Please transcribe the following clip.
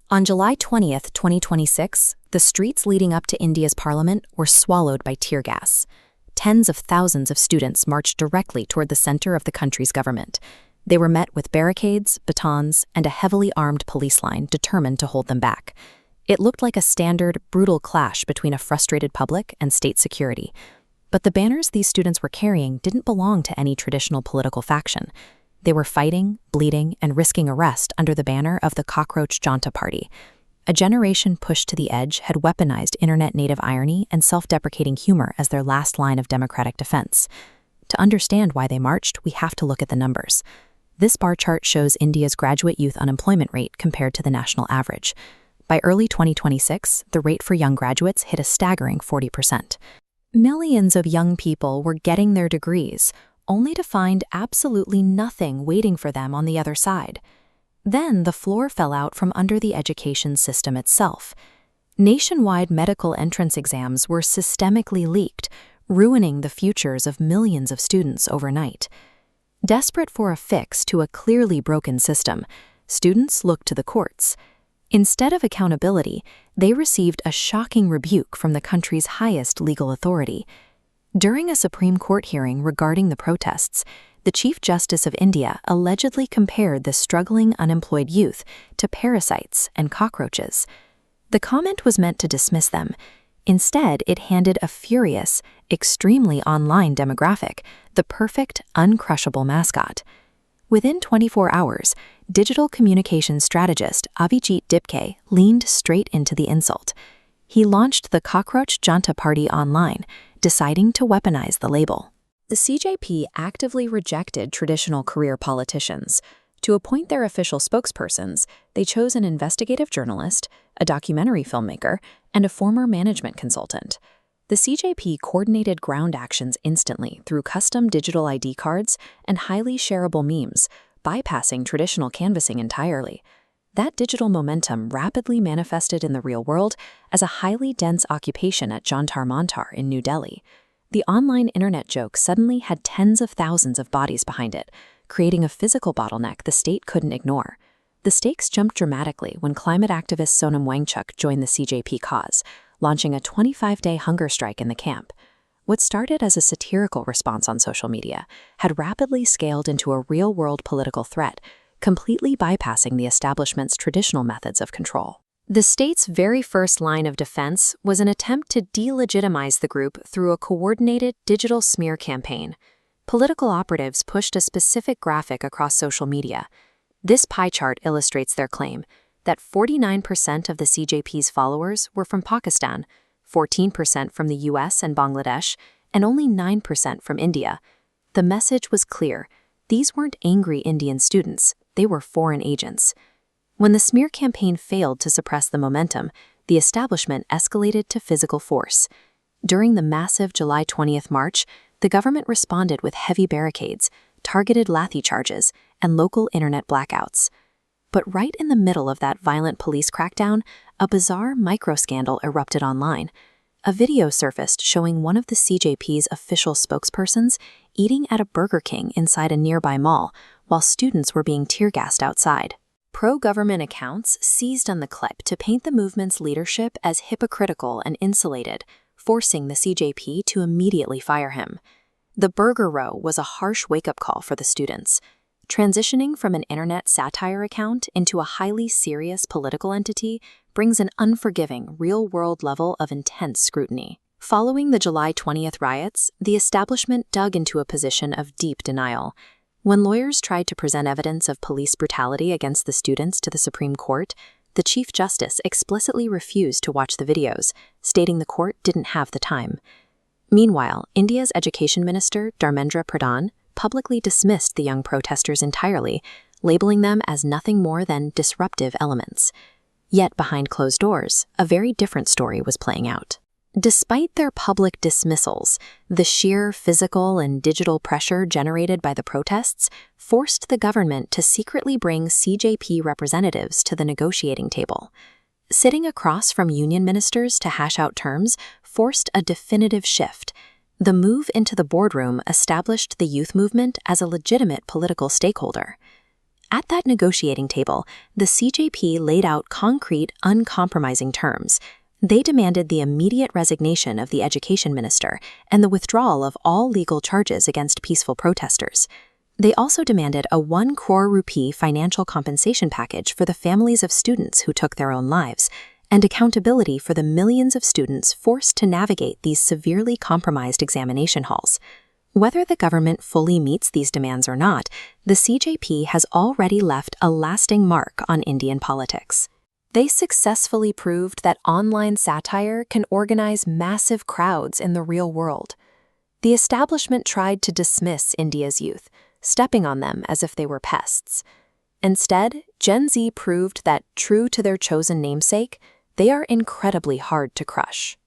On July 20th, 2026, the streets leading up to India's parliament were swallowed by tear gas. Tens of thousands of students marched directly toward the center of the country's government. They were met with barricades, batons, and a heavily armed police line determined to hold them back. It looked like a standard, brutal clash between a frustrated public and state security. But the banners these students were carrying didn't belong to any traditional political faction. They were fighting, bleeding, and risking arrest under the banner of the Cockroach Janta Party. A generation pushed to the edge had weaponized internet-native irony and self-deprecating humor as their last line of democratic defense. To understand why they marched, we have to look at the numbers. This bar chart shows India's graduate youth unemployment rate compared to the national average. By early 2026, the rate for young graduates hit a staggering 40%. Millions of young people were getting their degrees, only to find absolutely nothing waiting for them on the other side. Then the floor fell out from under the education system itself. Nationwide medical entrance exams were systemically leaked, ruining the futures of millions of students overnight. Desperate for a fix to a clearly broken system, students looked to the courts. Instead of accountability, they received a shocking rebuke from the country's highest legal authority. During a Supreme Court hearing regarding the protests, the Chief Justice of India allegedly compared the struggling unemployed youth to parasites and cockroaches. The comment was meant to dismiss them. Instead, it handed a furious, extremely online demographic the perfect, uncrushable mascot. Within 24 hours, digital communications strategist Abhijeet Dipke leaned straight into the insult. He launched the Cockroach Janta Party online, deciding to weaponize the label. The CJP actively rejected traditional career politicians. To appoint their official spokespersons, they chose an investigative journalist, a documentary filmmaker, and a former management consultant. The CJP coordinated ground actions instantly through custom digital ID cards and highly shareable memes, bypassing traditional canvassing entirely. That digital momentum rapidly manifested in the real world as a highly dense occupation at Jantar Mantar in New Delhi. The online internet joke suddenly had tens of thousands of bodies behind it, creating a physical bottleneck the state couldn't ignore. The stakes jumped dramatically when climate activist Sonam Wangchuk joined the CJP cause, launching a 25-day hunger strike in the camp. What started as a satirical response on social media had rapidly scaled into a real-world political threat, completely bypassing the establishment's traditional methods of control. The state's very first line of defense was an attempt to delegitimize the group through a coordinated digital smear campaign. Political operatives pushed a specific graphic across social media. This pie chart illustrates their claim that 49% of the CJP's followers were from Pakistan, 14% from the US and Bangladesh, and only 9% from India. The message was clear. These weren't angry Indian students. They were foreign agents. When the smear campaign failed to suppress the momentum, the establishment escalated to physical force. During the massive July 20th march, the government responded with heavy barricades, targeted lathi charges, and local internet blackouts. But right in the middle of that violent police crackdown, a bizarre micro-scandal erupted online. A video surfaced showing one of the CJP's official spokespersons eating at a Burger King inside a nearby mall, while students were being tear-gassed outside. Pro-government accounts seized on the clip to paint the movement's leadership as hypocritical and insulated, forcing the CJP to immediately fire him. The Burger Row was a harsh wake-up call for the students. Transitioning from an internet satire account into a highly serious political entity brings an unforgiving, real-world level of intense scrutiny. Following the July 20th riots, the establishment dug into a position of deep denial. When lawyers tried to present evidence of police brutality against the students to the Supreme Court, the Chief Justice explicitly refused to watch the videos, stating the court didn't have the time. Meanwhile, India's Education Minister, Dharmendra Pradhan, publicly dismissed the young protesters entirely, labeling them as nothing more than disruptive elements. Yet behind closed doors, a very different story was playing out. Despite their public dismissals, the sheer physical and digital pressure generated by the protests forced the government to secretly bring CJP representatives to the negotiating table. Sitting across from union ministers to hash out terms forced a definitive shift. The move into the boardroom established the youth movement as a legitimate political stakeholder. At that negotiating table, the CJP laid out concrete, uncompromising terms. They demanded the immediate resignation of the education minister and the withdrawal of all legal charges against peaceful protesters. They also demanded a 1 crore rupee financial compensation package for the families of students who took their own lives, and accountability for the millions of students forced to navigate these severely compromised examination halls. Whether the government fully meets these demands or not, the CJP has already left a lasting mark on Indian politics. They successfully proved that online satire can organize massive crowds in the real world. The establishment tried to dismiss India's youth, stepping on them as if they were pests. Instead, Gen Z proved that, true to their chosen namesake, they are incredibly hard to crush.